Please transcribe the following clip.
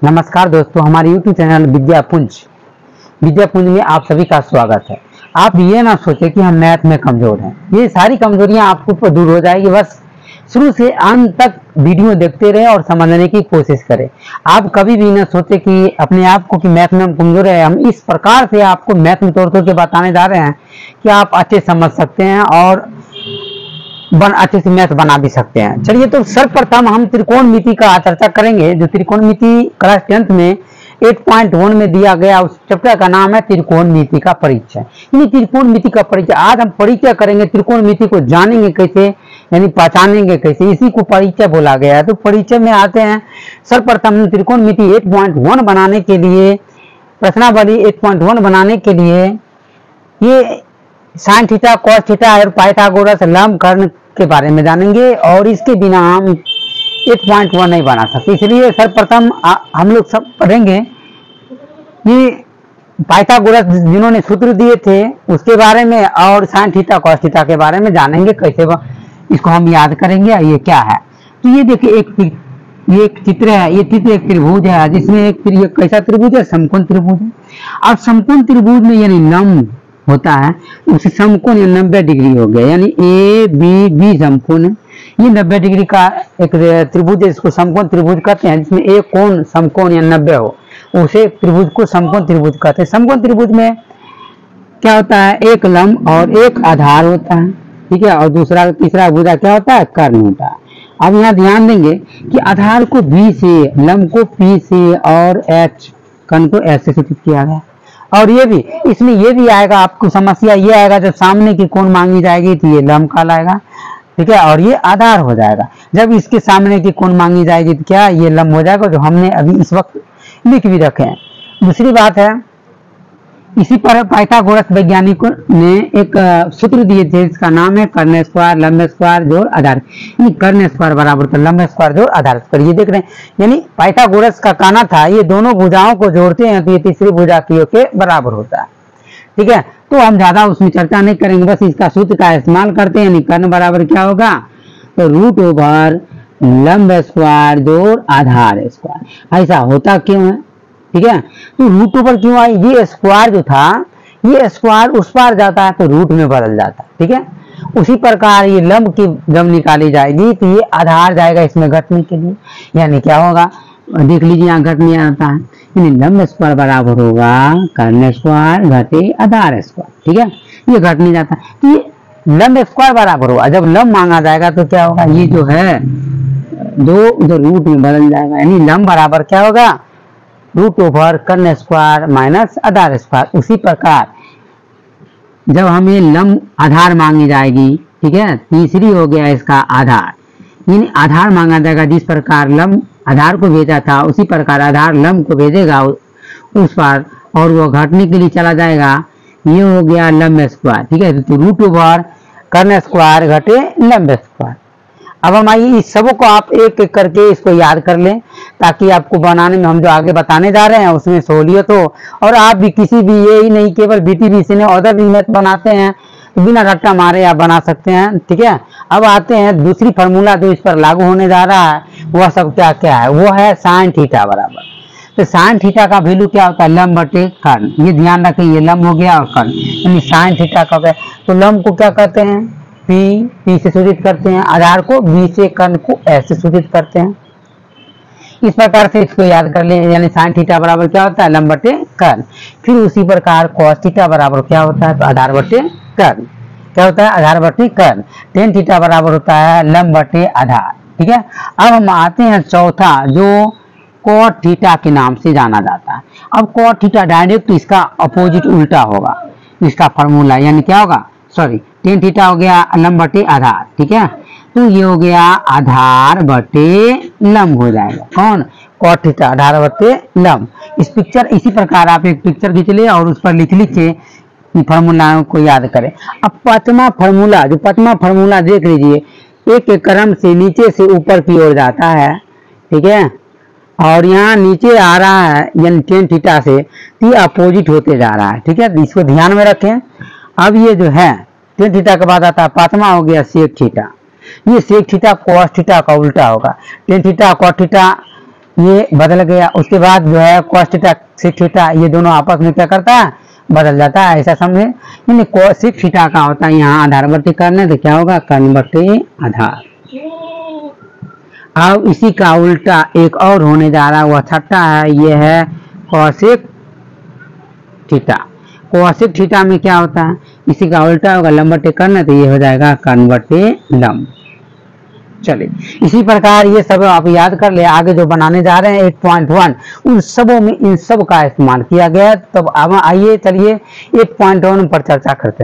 नमस्कार दोस्तों, हमारे YouTube चैनल विद्यापुंज में आप सभी का स्वागत है। आप ये ना सोचे कि हम मैथ में कमजोर हैं। ये सारी कमजोरियां आपको दूर हो जाएगी। बस शुरू से अंत तक वीडियो देखते रहे और समझने की कोशिश करें। आप कभी भी ना सोचे कि अपने आप को कि मैथ में हम कमजोर है। हम इस प्रकार से आपको मैथ में तोड़ के बताने जा रहे हैं कि आप अच्छे समझ सकते हैं और अच्छे से मैथ बना भी सकते हैं। चलिए, तो सर्वप्रथम हम त्रिकोणमिति का चर्चा करेंगे। जो त्रिकोणमिति क्लास 10th में 8.1 में दिया गया, उस चैप्टर का नाम है त्रिकोणमिति का परिचय। त्रिकोणमिति का परिचय आज हम परिचय करेंगे। त्रिकोणमिति को जानेंगे कैसे, यानी पहचानेंगे कैसे, इसी को परिचय बोला गया है। तो परिचय में आते हैं। सर्वप्रथम त्रिकोणमिति 8.1 बनाने के लिए, प्रश्नावली 8.1 बनाने के लिए ये साइन थीटा, कॉस थीटा और पाइथागोरस, लंब, कर्ण के बारे में जानेंगे। और इसके बिना हम 8.1 नहीं बना सकते। इसलिए सर्वप्रथम हम लोग सब पढ़ेंगे कि पाइथागोरस जिन्होंने सूत्र दिए थे उसके बारे में, और साइन थीटा, कॉस थीटा के बारे में जानेंगे कैसे इसको हम याद करेंगे। ये क्या है, तो ये देखिए ये एक चित्र है। ये चित्र एक त्रिभुज है जिसमें एक कैसा त्रिभुज है, समकोण त्रिभुज है। अब समकोण त्रिभुज में यानी लंब होता है, उसे समकोण 90 डिग्री हो गया, यानी ए बी समकोण है। ये 90 डिग्री का एक त्रिभुज है, इसको समकोण त्रिभुज कहते हैं। जिसमें एक कोण समकोण या 90 हो, उसे त्रिभुज को समकोण त्रिभुज कहते हैं। समकोण त्रिभुज में क्या होता है, एक लंब और एक आधार होता है, ठीक है, और दूसरा तीसरा भुजा क्या होता है, कर्ण होता है। अब यहाँ ध्यान देंगे कि आधार को बी से, लंब को पी से और एच, कर्ण को एच से सूचित किया गया। और ये भी, इसमें ये भी आएगा, आपको समस्या ये आएगा जब सामने की कोण मांगी जाएगी तो ये लंब कहलाएगा, ठीक है, और ये आधार हो जाएगा। जब इसके सामने की कोण मांगी जाएगी तो क्या, ये लंब हो जाएगा, जो हमने अभी इस वक्त लिख भी रखे हैं। दूसरी बात है, इसी पर पाइथागोरस वैज्ञानिकों ने एक सूत्र दिए थे, इसका नाम है कर्ण स्क्वायर लंब स्क्वायर जोड़ आधार। कर्ण स्क्वायर बराबर होता है लंब स्क्वायर जोड़ आधार स्क्वायर। ये देख रहे हैं, यानी पाइथागोरस का कहना था ये दोनों भुजाओं को जोड़ते हैं तो ये तीसरी भुजा की के बराबर होता है, ठीक है। तो हम ज्यादा उसमें चर्चा नहीं करेंगे, बस इसका सूत्र का इस्तेमाल करते हैं। कर्ण बराबर क्या होगा, तो रूट ओवर लंब स्क्वायर जोड़ आधार स्क्वायर। ऐसा होता क्यों है, ठीक है। तो रूट ओवर क्यों आई, ये स्क्वायर जो था, ये स्क्वायर उस पार जाता है तो रूट में बदल जाता है, ठीक है। उसी प्रकार ये लंब की जब निकाली जाएगी तो ये आधार जाएगा इसमें घटने के लिए, यानी क्या होगा, देख लीजिए यहाँ घटने आता है, यानी लंब स्क्वायर बराबर होगा कर्ण स्क्वायर घटे आधार स्क्वायर, ठीक है। ये घटने जाता है तो ये लंब स्क्वायर बराबर होगा। जब लंब मांगा जाएगा तो क्या होगा, ये जो है दो उधर रूट में बदल जाएगा, यानी लंब बराबर क्या होगा, रूट ओवर कर्ण स्क्वायर माइनस आधार स्क्वायर। उसी प्रकार जब हमें लंब आधार मांगी जाएगी, ठीक है, तीसरी हो गया इसका आधार, यानी आधार मांगा जाएगा। जिस प्रकार लंब आधार को भेजा था उसी प्रकार आधार लंब को भेजेगा उस पार, और वो घटने के लिए चला जाएगा। ये हो गया लंब स्क्वायर, ठीक है। तो रूट ओवर कर्ण स्क्वायर घटे लंब स्क्वायर। अब हम आइए इस सबको आप एक एक करके इसको याद कर लें, ताकि आपको बनाने में हम जो आगे बताने जा रहे हैं उसमें सहूलियत हो। और आप भी किसी भी, ये ही नहीं केवल BTBC ने अदर भी मैथ बनाते हैं तो बिना रट्टा मारे आप बना सकते हैं, ठीक है। अब आते हैं दूसरी फार्मूला जो इस पर लागू होने जा रहा है, वह सब क्या क्या है, वो है साइन थीटा बराबर। तो साइन थीटा का वैल्यू क्या होता है, लंब बटे कर्ण। ये ध्यान रखें, ये लंब हो गया और कर्ण, यानी साइन थीटा का। तो लंब को क्या कहते हैं, पी से सूचित करते हैं, आधार को बी से, कर्ण को एस से सूचित करते हैं। इस प्रकार से इसको याद कर लें, यानी साइन थीटा बराबर क्या होता है, लंब बटे कर्ण। फिर उसी प्रकार कॉस थीटा बराबर क्या होता है, तो आधार बटे कर्ण। क्या होता है, आधार बटे कर्ण। टेन थीटा बराबर होता है लंब बटे आधार, ठीक है। अब हम आते हैं चौथा, जो कॉट थीटा के नाम से जाना जाता है। अब कॉट थीटा डायरेक्ट इसका अपोजिट उल्टा होगा, इसका फॉर्मूला, यानी क्या होगा, सॉरी, टेन थीटा हो गया लंब बटे आधार, ठीक है। तो ये हो गया आधार बटे लंब हो जाएगा, कौन, कॉट थीटा, आधार बटे लंब। इस पिक्चर, इसी प्रकार आप एक पिक्चर खींच ले और उस पर लिख के फॉर्मूलाओं को याद करें। अब पांचवा फॉर्मूला, जो पांचवा फॉर्मूला देख लीजिए, एक क्रम से नीचे से ऊपर की ओर जाता है, ठीक है, और यहाँ नीचे आ रहा है, यानी टेन थीटा से ये अपोजिट होते जा रहा है, ठीक है। इसको ध्यान में रखें। अब ये जो है टेन थीटा के बाद आता है पांचवा हो गया सेक थीटा। ये सेक थीटा कॉस थीटा का उल्टा होगा। टेन थीटा कॉस थीटा ये बदल गया। उसके बाद जो है cos थीटा sec थीटा ये दोनों आपस में क्या करता है, बदल जाता है, ऐसा समझे। यानी cos थीटा का होता है यहाँ आधारवर्ती कर्ण है तो क्या होगा, कर्णवर्ती आधार। अब इसी का उल्टा एक और होने जा रहा है, वह छठा है, ये है cosec थीटा। cosec थीटा में क्या होता है, इसी का उल्टा होगा लंबवती कर्ण तो ये हो जाएगा कर्णवर्ती लंब। चलिए इसी प्रकार ये सब आप याद कर ले, आगे जो बनाने जा रहे हैं 8.1 उन सबों में इन सब का इस्तेमाल किया गया। तब अब आइए चलिए 8.1 पर चर्चा करते हैं।